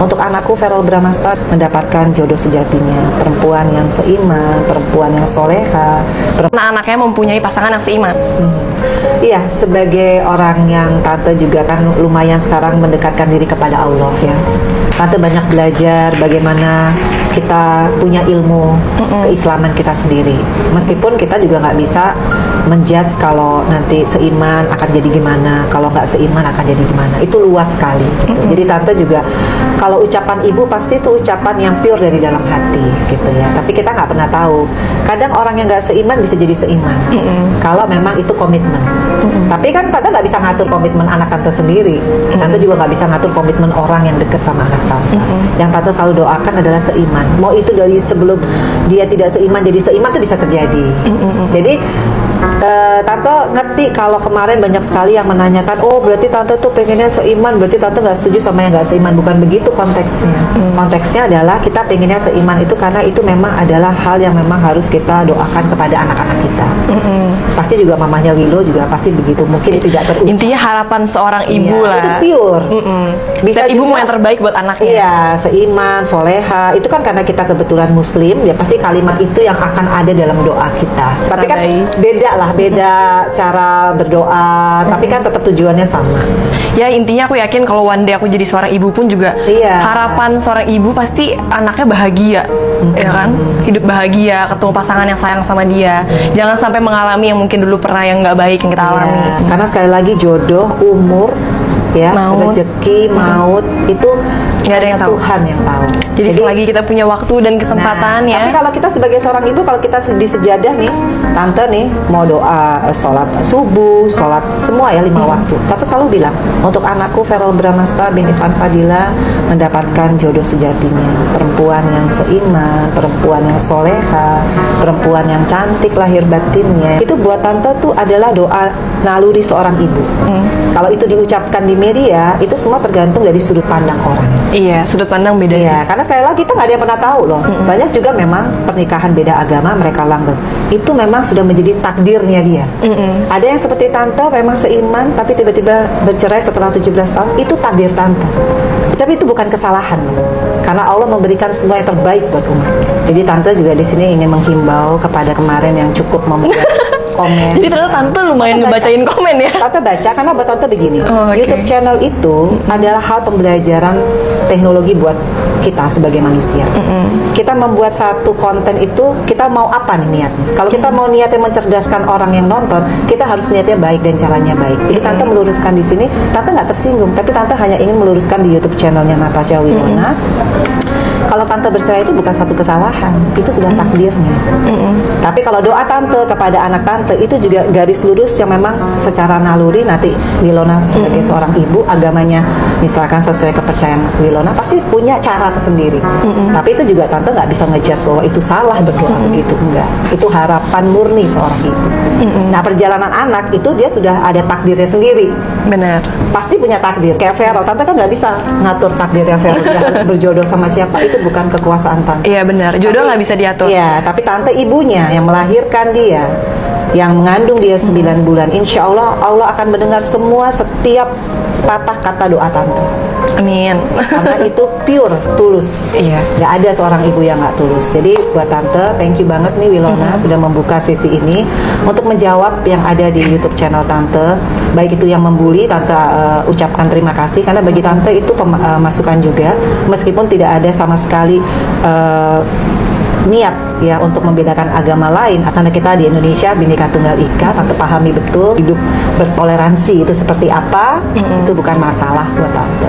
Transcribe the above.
Untuk anakku Feral Bramasta mendapatkan jodoh sejatinya, perempuan yang seiman, perempuan yang soleha. Anak-anaknya mempunyai pasangan yang seiman. Iya, sebagai orang yang tante juga kan lumayan sekarang mendekatkan diri kepada Allah ya. Tante banyak belajar bagaimana kita punya ilmu keislaman kita sendiri. Meskipun kita juga nggak bisa menjudge kalau nanti seiman akan jadi gimana, kalau nggak seiman akan jadi gimana. Itu luas sekali gitu. Jadi tante juga kalau ucapan ibu pasti itu ucapan yang pure dari dalam hati gitu ya. Tapi kita nggak pernah tahu. Kadang orang yang nggak seiman bisa jadi seiman. Kalau memang itu komitmen. Tapi kan tante nggak bisa ngatur komitmen anak tante sendiri. Tante juga nggak bisa ngatur komitmen orang yang dekat sama anak tante. Yang tante selalu doakan adalah seiman. Mau itu dari sebelum dia tidak seiman jadi seiman itu bisa terjadi. Jadi tante ngerti kalau kemarin banyak sekali yang menanyakan, oh berarti tante tuh pengennya seiman, berarti tante nggak setuju sama yang nggak seiman. Bukan begitu konteksnya. Konteksnya adalah kita pengennya seiman itu karena itu memang adalah hal yang memang harus kita doakan kepada anak-anak kita. Pasti juga mamanya Willow juga pasti begitu. Mungkin tidak terucap. Intinya harapan seorang ibu lah. Itu pure. Bisa ibu juga, mau yang terbaik buat anaknya. Iya, seiman, soleha. Itu kan karena kita kebetulan Muslim, ya pasti kalimat itu yang akan ada dalam doa kita. Tapi kan beda lah, beda cara berdoa. Tapi kan tetap tujuannya sama. Ya intinya aku yakin kalau one day aku jadi seorang ibu pun juga harapan seorang ibu pasti anaknya bahagia, ya kan? Hidup bahagia, ketemu pasangan yang sayang sama dia. Jangan sampai mengalami yang mungkin dulu pernah yang nggak baik yang kita alami. Karena sekali lagi jodoh, umur, ya, rezeki, maut itu nggak ada yang tahu. Tuhan yang tahu. Jadi selagi kita punya waktu dan kesempatan ya. Tapi kalau kita sebagai seorang ibu, kalau kita di sejadah nih, tante nih mau doa, sholat subuh, sholat semua ya 5 waktu. Tante selalu bilang untuk anakku Feral Bramasta bin Irfan Fadila mendapatkan jodoh sejatinya, perempuan yang seiman, perempuan yang soleha, perempuan yang cantik lahir batinnya. Itu buat tante tuh adalah doa naluri seorang ibu. Kalau itu diucapkan di media, itu semua tergantung dari sudut pandang orang. Iya, sudut pandang beda sih. Karena sekali lagi kita nggak ada yang pernah tahu loh. Banyak juga memang pernikahan beda agama mereka langgeng. Itu memang sudah menjadi takdirnya dia. Ada yang seperti tante memang seiman tapi tiba-tiba bercerai setelah 17 tahun. Itu takdir tante. Tapi itu bukan kesalahan, karena Allah memberikan semua yang terbaik buat umatnya. Jadi tante juga di sini ingin menghimbau kepada kemarin yang cukup membuat komen. Jadi ternyata tante lumayan ngebacain komen ya. Tante baca karena buat tante begini. YouTube channel itu adalah hal pembelajaran teknologi buat kita sebagai manusia. Kita membuat satu konten itu, kita mau apa nih niatnya? Kalau kita mau niatnya mencerdaskan orang yang nonton, kita harus niatnya baik dan caranya baik. Jadi tante meluruskan di sini, tante nggak tersinggung, tapi tante hanya ingin meluruskan di YouTube channelnya Natasha Wilona. Kalau tante bercerai itu bukan satu kesalahan, itu sudah takdirnya. Tapi kalau doa tante kepada anak tante itu juga garis lurus yang memang secara naluri nanti Wilona sebagai seorang ibu, agamanya misalkan sesuai kepercayaan Wilona pasti punya cara tersendiri. Tapi itu juga tante nggak bisa ngejudge bahwa itu salah berdoa begitu, enggak. Itu harapan murni seorang ibu. Nah perjalanan anak itu dia sudah ada takdirnya sendiri. Benar. Pasti punya takdir. Kayak Feral, tante kan nggak bisa ngatur takdirnya Feral. Dia harus berjodoh sama siapa, itu bukan kekuasaan tante. Iya benar, jodoh nggak bisa diatur. Iya, tapi tante ibunya yang melahirkan dia, yang mengandung dia 9 bulan, insya Allah Allah akan mendengar semua setiap patah kata doa tante. Amin. Karena itu pure, tulus. Iya. Gak ada seorang ibu yang gak tulus. Jadi buat tante, thank you banget nih Wilona sudah membuka sesi ini untuk menjawab yang ada di YouTube channel tante. Baik itu yang membuli, tante ucapkan terima kasih karena bagi tante itu masukan juga, meskipun tidak ada sama sekali niat ya untuk membedakan agama lain. Karena kita di Indonesia Bhinneka Tunggal Ika, tante pahami betul hidup bertoleransi itu seperti apa. Itu bukan masalah buat tante.